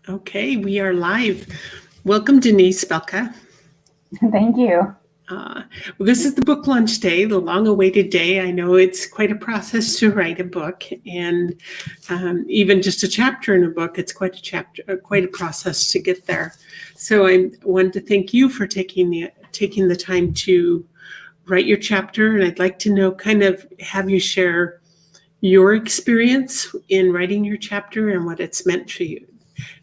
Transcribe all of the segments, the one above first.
Okay, we are live. Welcome, Denise, Belka. Thank you. Well, this is the book launch day, the long-awaited day. I know it's quite a process to write a book, and even just a chapter in a book, it's quite a process to get there. So I wanted to thank you for taking the time to write your chapter, and I'd like to know, kind of, have you share your experience in writing your chapter and what it's meant to you.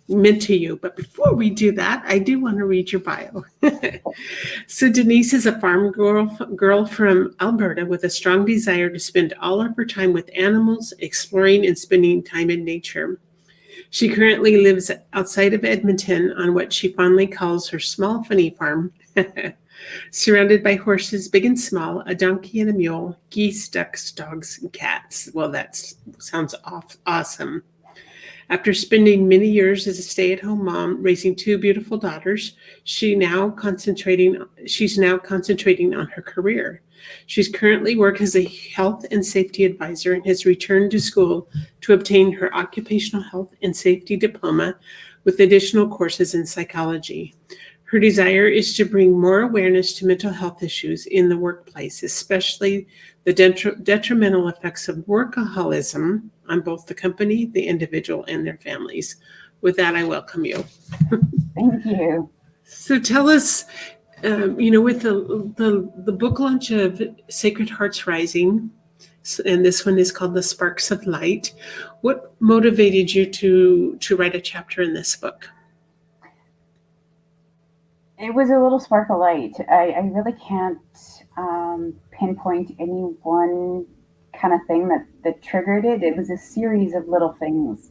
But before we do that, I do want to read your bio. So Denise is a farm girl from Alberta with a strong desire to spend all of her time with animals, exploring and spending time in nature. She currently lives outside of Edmonton on what she fondly calls her small funny farm. Surrounded by horses, big and small, a donkey and a mule, geese, ducks, dogs, and cats. Well, that sounds awesome. After spending many years as a stay-at-home mom raising two beautiful daughters, she's now concentrating on her career. She's currently works as a health and safety advisor and has returned to school to obtain her occupational health and safety diploma with additional courses in psychology. Her desire is to bring more awareness to mental health issues in the workplace, especially the detrimental effects of workaholism on both the company, the individual, and their families. With that, I welcome you. Thank you. So tell us, with the book launch of Sacred Hearts Rising, and this one is called The Sparks of Light, what motivated you to write a chapter in this book? It was a little spark of light. I really can't pinpoint any one kind of thing that triggered it. It was a series of little things.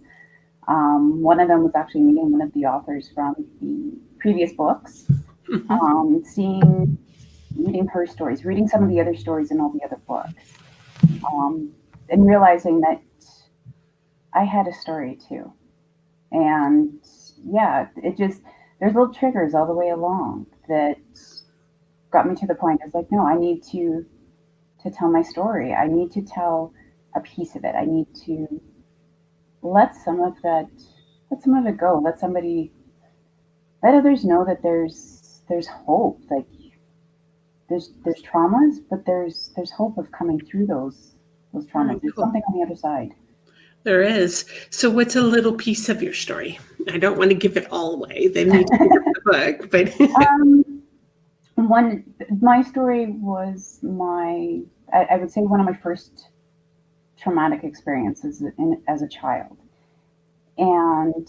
One of them was actually meeting one of the authors from the previous books, reading her stories, reading some of the other stories in all the other books, and realizing that I had a story too. And yeah, there's little triggers all the way along that got me to the point. I was like, no, I need to tell my story. I need to tell a piece of it. I need to let some of it go. Let others know that there's hope. Like there's traumas, but there's hope of coming through those traumas. There's something on the other side. There is. So what's a little piece of your story? I don't want to give it all away. They need to read the book, but my story was I would say one of my first traumatic experiences as a child. And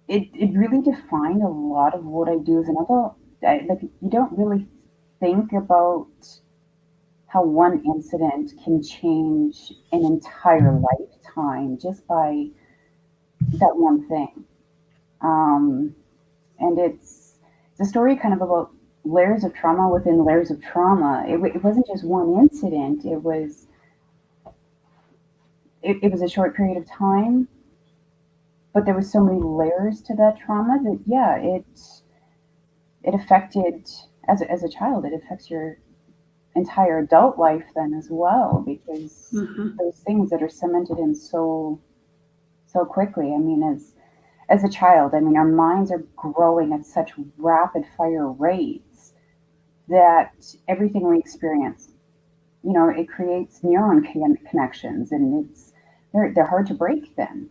it really defined a lot of what I do as an adult. You don't really think about how one incident can change an entire lifetime just by that one thing. And it's a story kind of about layers of trauma within layers of trauma. It wasn't just one incident. It was a short period of time, but there was so many layers to that trauma that, yeah, it affected, as a child, it affects your entire adult life then as well, because those things that are cemented in so quickly. I mean, as a child, I mean, our minds are growing at such rapid fire rates that everything we experience, it creates neuron connections, and they're hard to break then.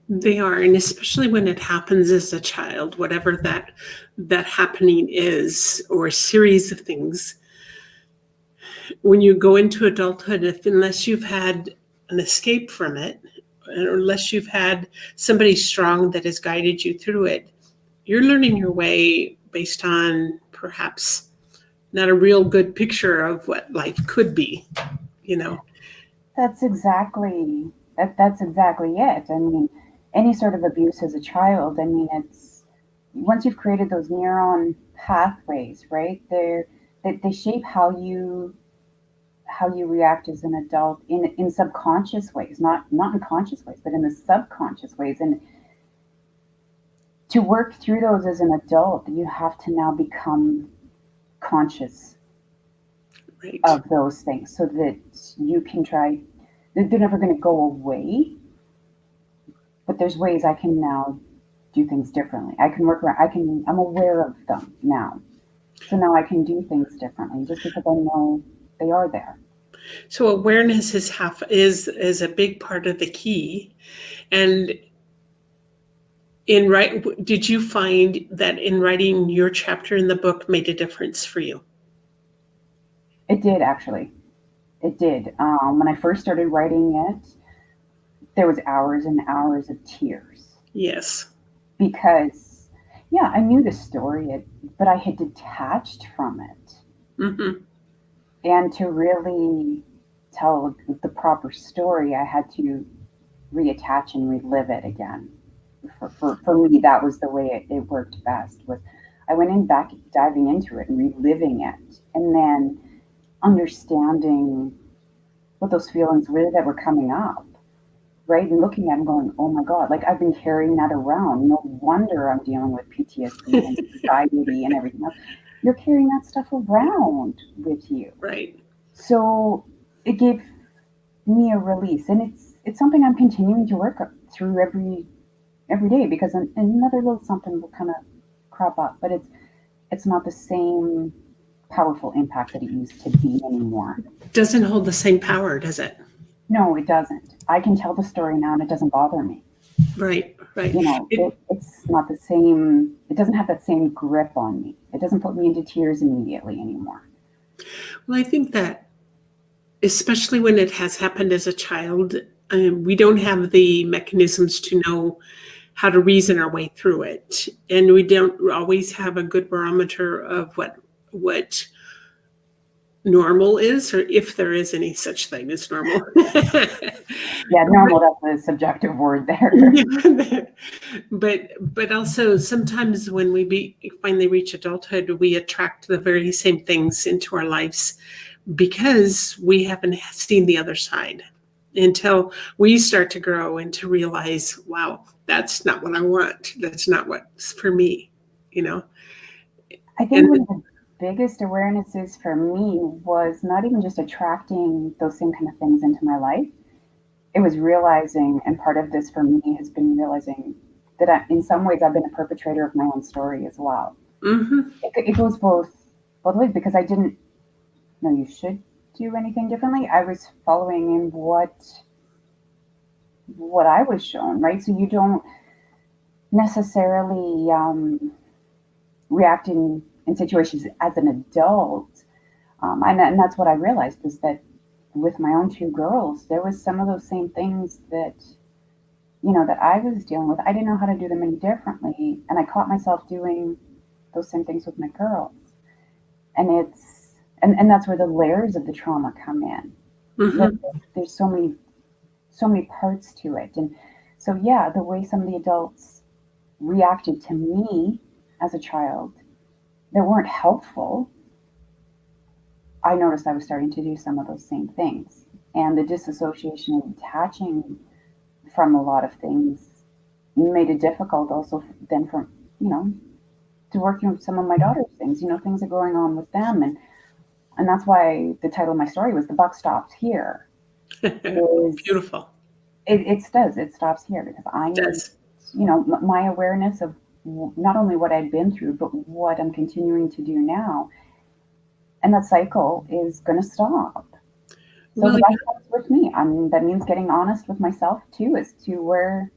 They are, and especially when it happens as a child, whatever that happening is, or a series of things. When you go into adulthood, unless you've had an escape from it, or unless you've had somebody strong that has guided you through it, you're learning your way based on perhaps not a real good picture of what life could be, That's exactly it. I mean, any sort of abuse as a child, I mean, it's once you've created those neuron pathways, right? They shape how you react as an adult in subconscious ways, not in conscious ways, but in the subconscious ways. And to work through those as an adult, you have to now become conscious of those things so that you can they're never going to go away, but there's ways I can now do things differently. I can work around, I'm aware of them now. So now I can do things differently just because I know they are there. So awareness is a big part of the key. And did you find that in writing your chapter in the book made a difference for you? It did, actually. It did. When I first started writing it, there was hours and hours of tears. Yes. Because, yeah, I knew the story, but I had detached from it. Mm-hmm. And to really tell the proper story, I had to reattach and relive it again. For me, that was the way it worked best. Was I went in back diving into it and reliving it, and then understanding what those feelings were that were coming up, right? And looking at them, going, "Oh my God!" Like I've been carrying that around. No wonder I'm dealing with PTSD and anxiety and everything else. You're carrying that stuff around with you, Right. so it gave me a release, and it's something I'm continuing to work through every day because another little something will kind of crop up, but it's not the same powerful impact that it used to be anymore. Doesn't hold the same power, does it? No, it doesn't. I can tell the story now, and it doesn't bother me. Right. It's not the same. It doesn't have that same grip on me. It doesn't put me into tears immediately anymore. Well, I think that especially when it has happened as a child, we don't have the mechanisms to know how to reason our way through it, and we don't always have a good barometer of what normal is, or if there is any such thing as normal. Yeah, normal, that's a subjective word there. But also sometimes when we finally reach adulthood, we attract the very same things into our lives because we haven't seen the other side until we start to grow and to realize, wow, that's not what I want. That's not what's for me, you know? I think one of the biggest awarenesses for me was not even just attracting those same kind of things into my life. It was realizing, and part of this for me has been realizing that in some ways I've been a perpetrator of my own story as well. Mm-hmm. It goes both ways because I didn't know you should do anything differently. I was following in what I was shown, right? So you don't necessarily react in situations as an adult. And that's what I realized is that with my own two girls, there was some of those same things that, that I was dealing with. I didn't know how to do them any differently. And I caught myself doing those same things with my girls. And and that's where the layers of the trauma come in. Mm-hmm. There's so many parts to it. And so, yeah, the way some of the adults reacted to me as a child that weren't helpful, I noticed I was starting to do some of those same things. And the disassociation and detaching from a lot of things made it difficult also then for, to work through some of my daughter's things, things are going on with them. And that's why the title of my story was The Buck Stops Here. Beautiful. It does. It stops here because I need, my awareness of not only what I'd been through, but what I'm continuing to do now. And that cycle is going to stop. So the buck stops with me. That means getting honest with myself too, as to where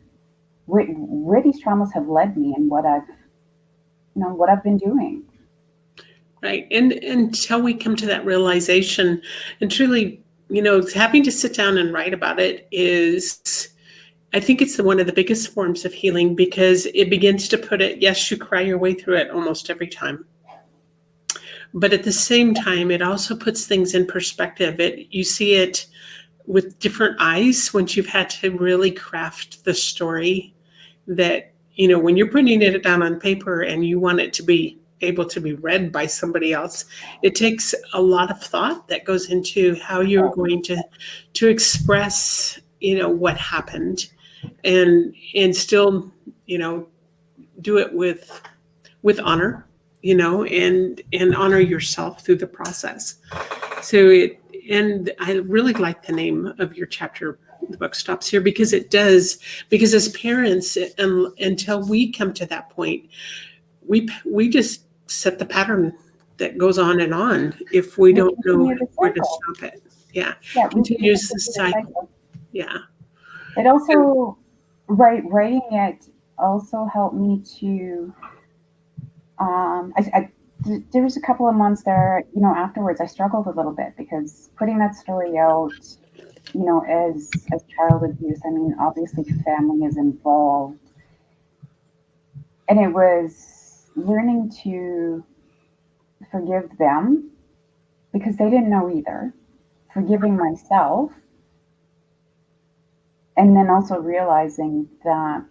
these traumas have led me and what I've been doing. Right. And until we come to that realization and truly, having to sit down and write about it is, I think it's one of the biggest forms of healing because it begins to put it, yes, you cry your way through it almost every time. But at the same time, it also puts things in perspective. You see it with different eyes once you've had to really craft the story that, when you're putting it down on paper and you want it to be able to be read by somebody else, it takes a lot of thought that goes into how you're going to express, what happened and still, do it with honor, and honor yourself through the process. So and I really like the name of your chapter, the book stops here, because it does, because as parents, until we come to that point, we just set the pattern that goes on and on if we don't know continue the where to cycle. stop it. Yeah. Yeah, we Continues the continue the cycle. Yeah. It also, writing it also helped me to, there was a couple of months there, afterwards I struggled a little bit because putting that story out, as child abuse, I mean, obviously family is involved. And it was learning to forgive them because they didn't know either, forgiving myself, and then also realizing that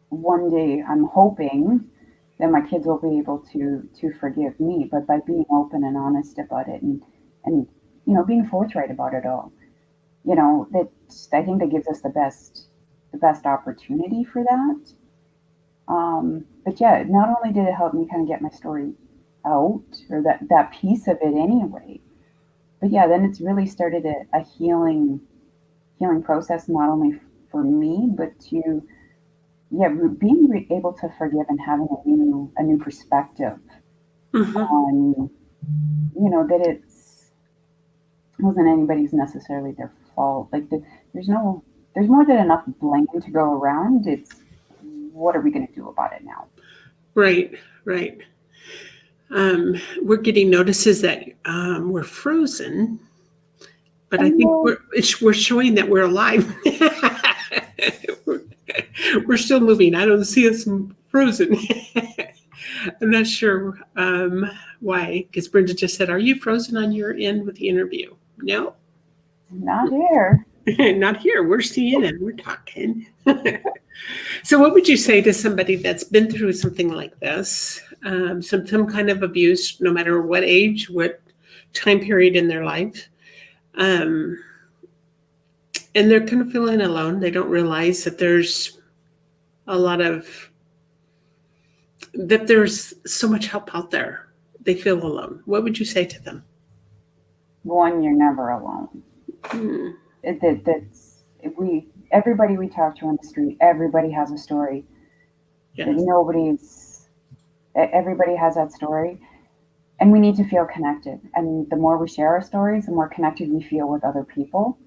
one day I'm hoping that my kids will be able to forgive me, but by being open and honest about it and being forthright about it all, that I think that gives us the best opportunity for that. But yeah, not only did it help me kind of get my story out, or that piece of it anyway, but yeah, then it's really started a healing process, not only for me, but to being able to forgive and having a new perspective on that it wasn't anybody's necessarily their fault. Like there's more than enough blame to go around. It's what are we going to do about it now? Right. We're getting notices that we're frozen, but I think we're showing that we're alive. We're still moving. I don't see us frozen. I'm not sure why, because Brenda just said, "Are you frozen on your end with the interview?" No, not here. Not here. We're seeing and we're talking. So what would you say to somebody that's been through something like this, some kind of abuse, no matter what age, what time period in their life, and they're kind of feeling alone? They don't realize that there's there's so much help out there. They feel alone. What would you say to them? One, you're never alone. Everybody we talk to on the street, everybody has a story. Yes. Everybody has that story, and we need to feel connected. And the more we share our stories, the more connected we feel with other people,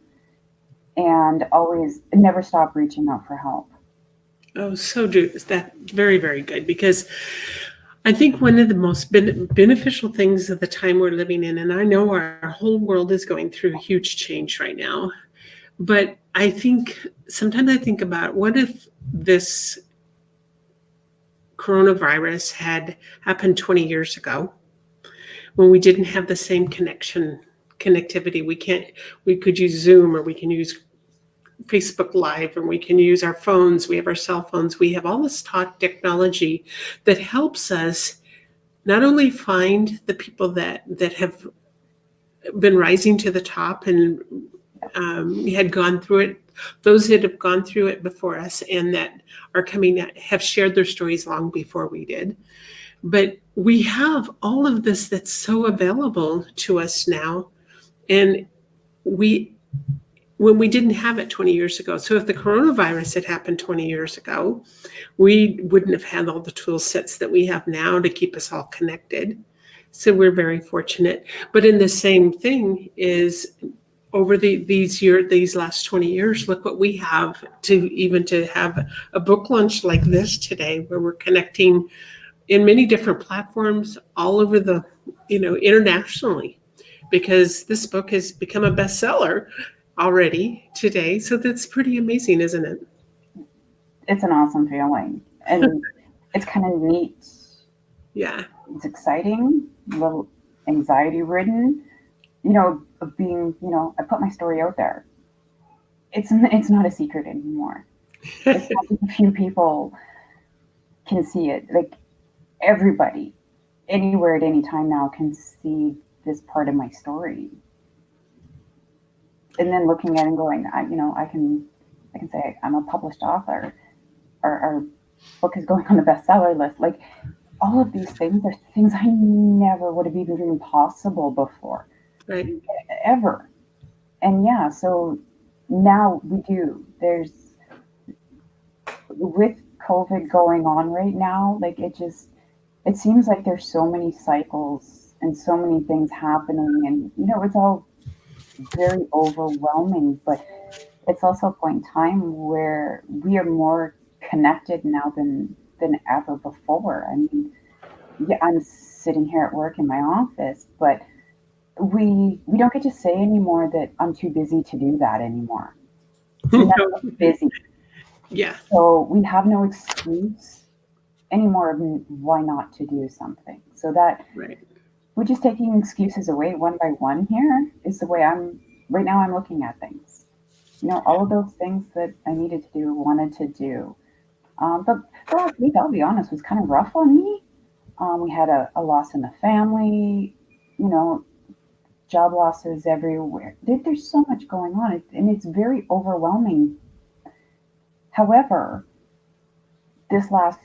and always never stop reaching out for help. Oh, so that very, very good, because I think one of the most beneficial things of the time we're living in, and I know our whole world is going through a huge change right now, but sometimes I think about, what if this coronavirus had happened 20 years ago, when we didn't have the same connectivity. We could use Zoom, or we can use Facebook Live, and we can use our phones. We have our cell phones. We have all this technology that helps us not only find the people that have been rising to the top and had gone through it, those that have gone through it before us and that are coming out, have shared their stories long before we did. But we have all of this that's so available to us now, and when we didn't have it 20 years ago. So if the coronavirus had happened 20 years ago, we wouldn't have had all the tool sets that we have now to keep us all connected. So we're very fortunate. But in the same thing is, over these last 20 years, look what we have to have a book launch like this today, where we're connecting in many different platforms all over the, internationally, because this book has become a bestseller already today. So that's pretty amazing, isn't it? It's an awesome feeling, and it's kind of neat. Yeah. It's exciting, a little anxiety ridden, of being, I put my story out there. It's not a secret anymore. It's not a few people can see it. Like, everybody, anywhere at any time now, can see this part of my story. And then looking at it and going, I can say I'm a published author. Our book is going on the bestseller list. Like, all of these things are things I never would have even dreamed possible before. Right. Ever. And yeah, so now we do. There's, with COVID going on right now, like it seems like there's so many cycles and so many things happening, and it's all very overwhelming, but it's also a point in time where we are more connected now than ever before. I mean, yeah, I'm sitting here at work in my office, but we don't get to say anymore that I'm too busy to do that anymore. I'm not busy. Yeah. So we have no excuse anymore of why not to do something. So that Right. we're just taking excuses away one by one. Here is the way right now I'm looking at things. All of those things that I needed to do, wanted to do. But the last week, I'll be honest, was kind of rough on me. We had a loss in the family, you know, job losses everywhere. There's so much going on, and it's very overwhelming. However, this last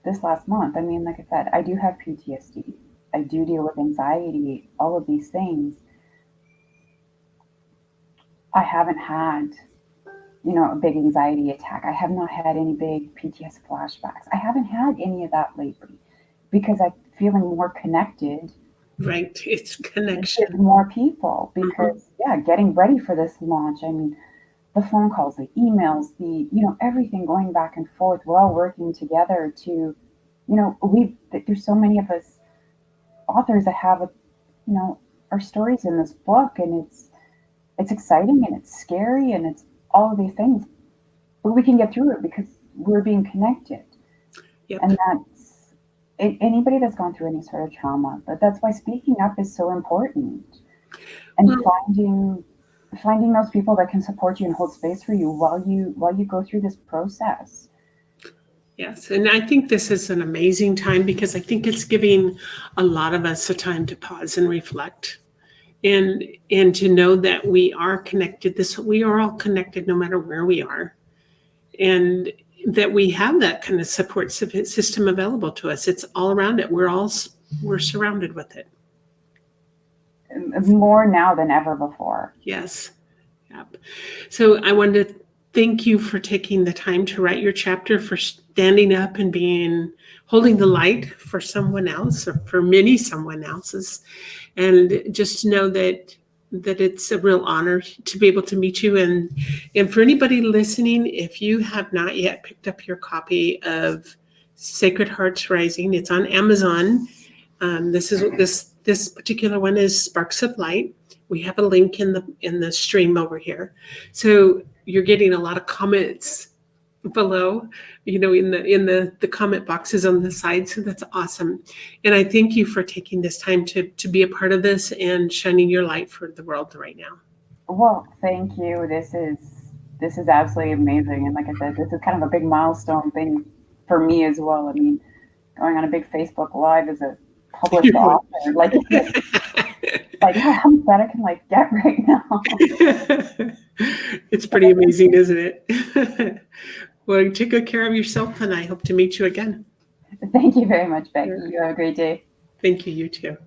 this last month, I mean, like I said, I do have PTSD. I do deal with anxiety, all of these things. I haven't had, a big anxiety attack. I have not had any big PTSD flashbacks. I haven't had any of that lately because I'm feeling more connected Right. It's with connection. more people because, yeah, getting ready for this launch. I mean, the phone calls, the emails, everything going back and forth. We're all working together to, there's so many of us authors that have, our stories in this book, and it's exciting and it's scary and it's all of these things, but we can get through it because we're being connected. Yep. And that's anybody that's gone through any sort of trauma. But that's why speaking up is so important, and finding those people that can support you and hold space for you while you go through this process. Yes, and I think this is an amazing time because I think it's giving a lot of us a time to pause and reflect, and to know that we are connected. We are all connected no matter where we are, and that we have that kind of support system available to us. It's all around it. We're surrounded with it. More now than ever before. Yes. Yep. So I wanted to thank you for taking the time to write your chapter, for standing up and holding the light for someone else, or for many someone else's, and just to know that it's a real honor to be able to meet you. And for anybody listening, if you have not yet picked up your copy of Sacred Hearts Rising, it's on Amazon. This particular one is Sparks of Light. We have a link in the stream over here. So you're getting a lot of comments below, in the comment boxes on the side. So that's awesome. And I thank you for taking this time to be a part of this and shining your light for the world right now. Well, thank you. This is absolutely amazing. And like I said, this is kind of a big milestone thing for me as well. I mean, going on a big Facebook Live as a published author, like how much that I can get right now. It's pretty amazing, isn't it? Well, take good care of yourself, and I hope to meet you again. Thank you very much, Becky. You have a great day. Thank you. You too.